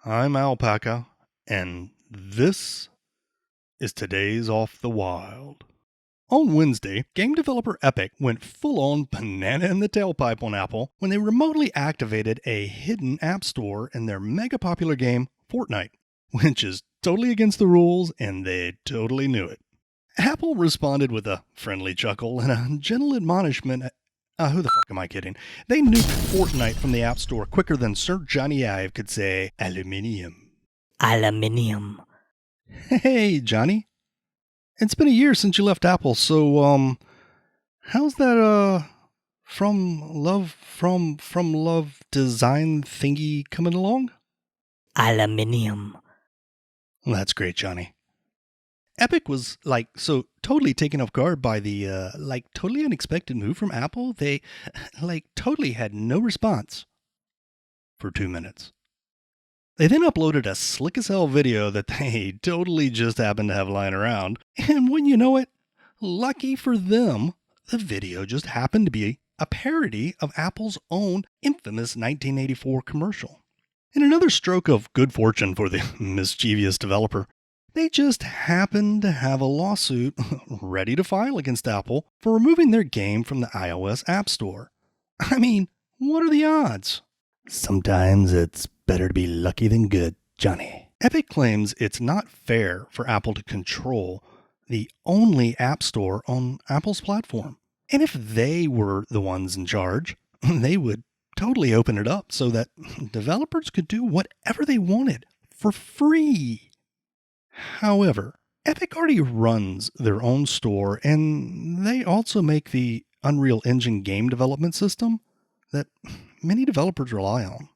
I'm Packah, and this is today's Off the Wild. On Wednesday, game developer Epic went full-on banana in the tailpipe on Apple when they remotely activated a hidden app store in their mega-popular game, Fortnite, which is totally against the rules, and they totally knew it. Apple responded with a friendly chuckle and a gentle admonishment. Who the fuck am I kidding? They nuked Fortnite from the App Store quicker than Sir Johnny Ive could say aluminium. Aluminium. Hey, Johnny. It's been a year since you left Apple, so, how's that, from love design thingy coming along? Aluminium. Well, that's great, Johnny. Epic was, totally taken off guard by the, totally unexpected move from Apple. They, totally had no response for 2 minutes. They then uploaded a slick as hell video that they totally just happened to have lying around. And when you know it, lucky for them, the video just happened to be a parody of Apple's own infamous 1984 commercial. In another stroke of good fortune for the mischievous developer, they just happened to have a lawsuit ready to file against Apple for removing their game from the iOS App Store. I mean, what are the odds? Sometimes it's better to be lucky than good, Johnny. Epic claims it's not fair for Apple to control the only app store on Apple's platform. And if they were the ones in charge, they would totally open it up so that developers could do whatever they wanted for free. However, Epic already runs their own store, and they also make the Unreal Engine game development system that many developers rely on.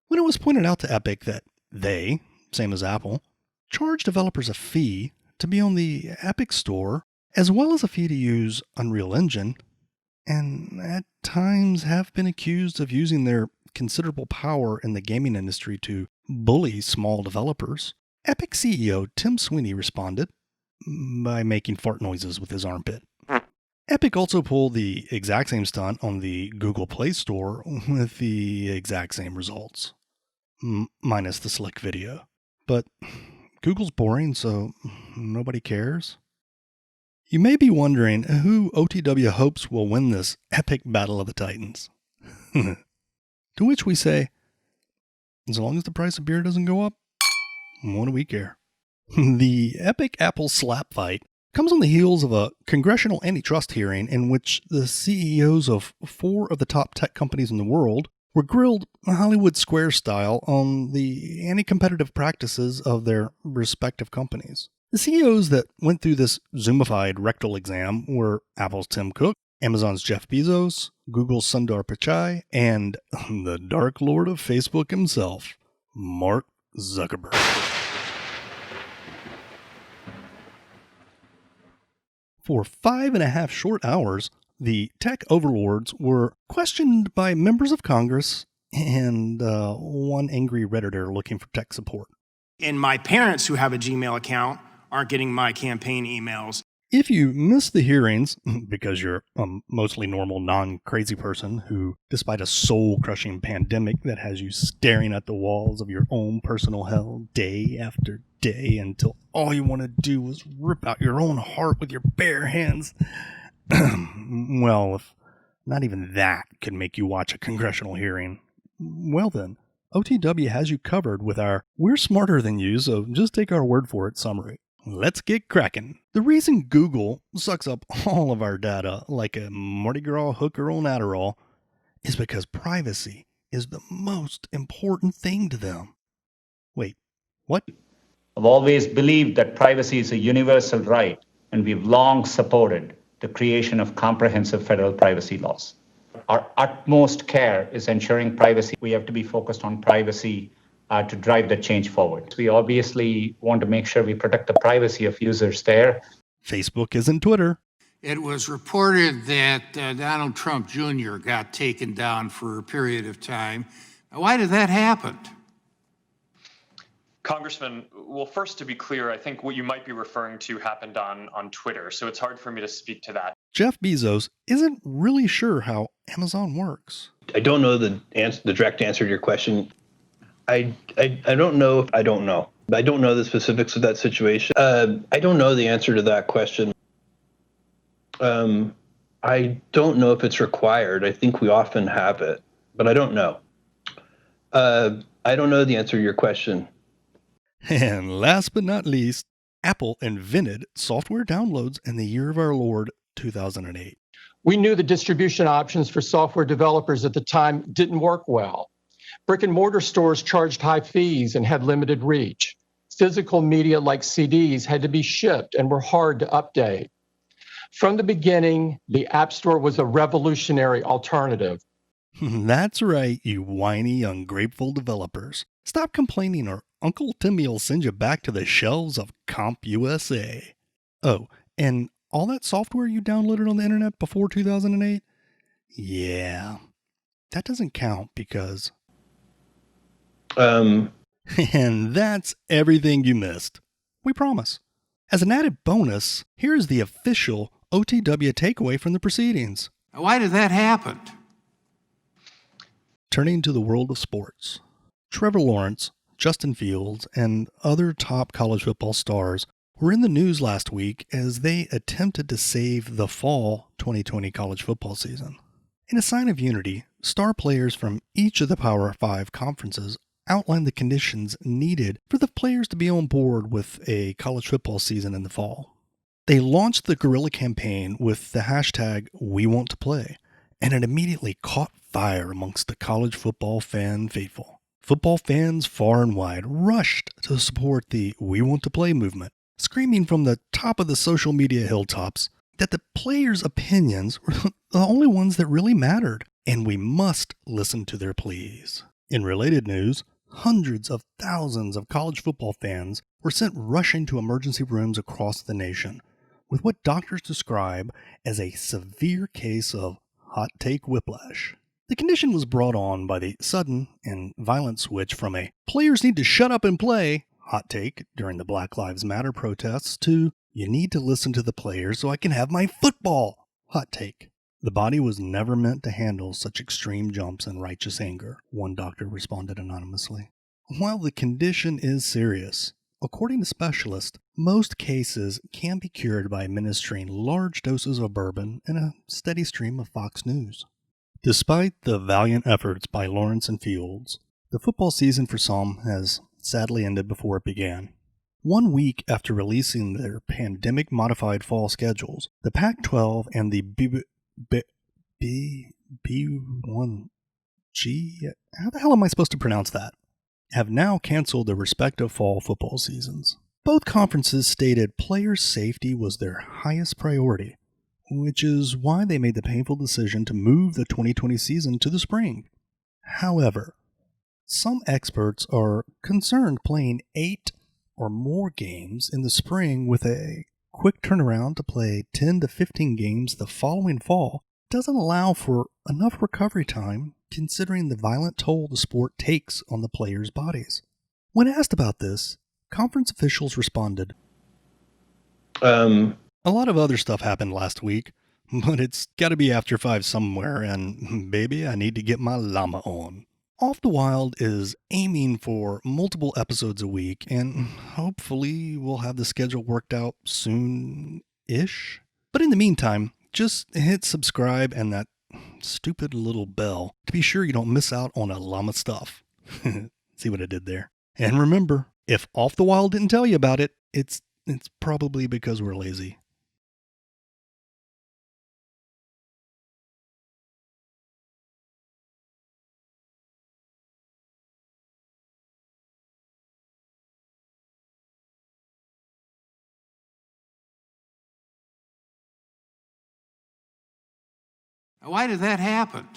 When it was pointed out to Epic that they, same as Apple, charge developers a fee to be on the Epic Store, as well as a fee to use Unreal Engine, and at times have been accused of using their considerable power in the gaming industry to bully small developers, Epic CEO Tim Sweeney responded by making fart noises with his armpit. Epic also pulled the exact same stunt on the Google Play Store with the exact same results, minus the slick video. But Google's boring, so nobody cares. You may be wondering who OTW hopes will win this epic battle of the Titans. To which we say, as long as the price of beer doesn't go up, what do we care? The epic Apple slap fight comes on the heels of a congressional antitrust hearing in which the CEOs of 4 of the top tech companies in the world were grilled Hollywood Square style on the anti-competitive practices of their respective companies. The CEOs that went through this Zoomified rectal exam were Apple's Tim Cook, Amazon's Jeff Bezos, Google's Sundar Pichai, and the Dark Lord of Facebook himself, Mark Zuckerberg. For 5.5 short hours, the tech overlords were questioned by members of Congress and one angry Redditor looking for tech support. And my parents, who have a Gmail account, aren't getting my campaign emails. If you missed the hearings, because you're a mostly normal, non-crazy person who, despite a soul-crushing pandemic that has you staring at the walls of your own personal hell day after day until all you want to do is rip out your own heart with your bare hands, well, if not even that could make you watch a congressional hearing, well then, OTW has you covered with our "we're smarter than you, so just take our word for it" summary. Let's get cracking. The reason Google sucks up all of our data like a Mardi Gras hooker on Adderall is because privacy is the most important thing to them. Wait, what? I've always believed that privacy is a universal right, and we've long supported the creation of comprehensive federal privacy laws. Our utmost care is ensuring privacy. We have to be focused on privacy to drive the change forward. We obviously want to make sure we protect the privacy of users there. Facebook isn't Twitter. It was reported that Donald Trump Jr. got taken down for a period of time. Why did that happen? Congressman, well, first, to be clear, I think what you might be referring to happened on Twitter, so it's hard for me to speak to that. Jeff Bezos isn't really sure how Amazon works. I don't know the direct answer to your question. I don't know if I don't know. I don't know the specifics of that situation. I don't know the answer to that question. I don't know if it's required. I think we often have it, but I don't know. I don't know the answer to your question. And last but not least, Apple invented software downloads in the year of our Lord 2008. We knew the distribution options for software developers at the time didn't work well. Brick and mortar stores charged high fees and had limited reach. Physical media like CDs had to be shipped and were hard to update. From the beginning, the App Store was a revolutionary alternative. That's right, you whiny, ungrateful developers. Stop complaining or Uncle Timmy will send you back to the shelves of CompUSA. Oh, and all that software you downloaded on the internet before 2008? Yeah, that doesn't count because... And that's everything you missed. We promise. As an added bonus, here's the official OTW takeaway from the proceedings. Why did that happen? Turning to the world of sports, Trevor Lawrence, Justin Fields, and other top college football stars were in the news last week as they attempted to save the fall 2020 college football season. In a sign of unity, star players from each of the Power 5 conferences outlined the conditions needed for the players to be on board with a college football season in the fall. They launched the guerrilla campaign with the hashtag #WeWantToPlay, and it immediately caught fire amongst the college football fan faithful. Football fans far and wide rushed to support the We Want to Play movement, screaming from the top of the social media hilltops that the players' opinions were the only ones that really mattered, and we must listen to their pleas. In related news, hundreds of thousands of college football fans were sent rushing to emergency rooms across the nation with what doctors describe as a severe case of hot take whiplash. The condition was brought on by the sudden and violent switch from a players need to shut up and play hot take during the Black Lives Matter protests to you need to listen to the players so I can have my football hot take. The body was never meant to handle such extreme jumps in righteous anger, one doctor responded anonymously. While the condition is serious, according to specialists, most cases can be cured by administering large doses of bourbon and a steady stream of Fox News. Despite the valiant efforts by Lawrence and Fields, the football season for some has sadly ended before it began. 1 week after releasing their pandemic-modified fall schedules, the Pac-12 and the B1G, how the hell am I supposed to pronounce that? Have now canceled their respective fall football seasons. Both conferences stated player safety was their highest priority, which is why they made the painful decision to move the 2020 season to the spring. However, some experts are concerned playing 8 or more games in the spring with a quick turnaround to play 10 to 15 games the following fall doesn't allow for enough recovery time considering the violent toll the sport takes on the players' bodies. When asked about this, conference officials responded, A lot of other stuff happened last week, but it's gotta be after 5 somewhere, and baby, I need to get my llama on. Off the Wild is aiming for multiple episodes a week, and hopefully we'll have the schedule worked out soon-ish. But in the meantime, just hit subscribe and that stupid little bell to be sure you don't miss out on a llama stuff. See what I did there? And remember, if Off the Wild didn't tell you about it, it's probably because we're lazy. Why did that happen?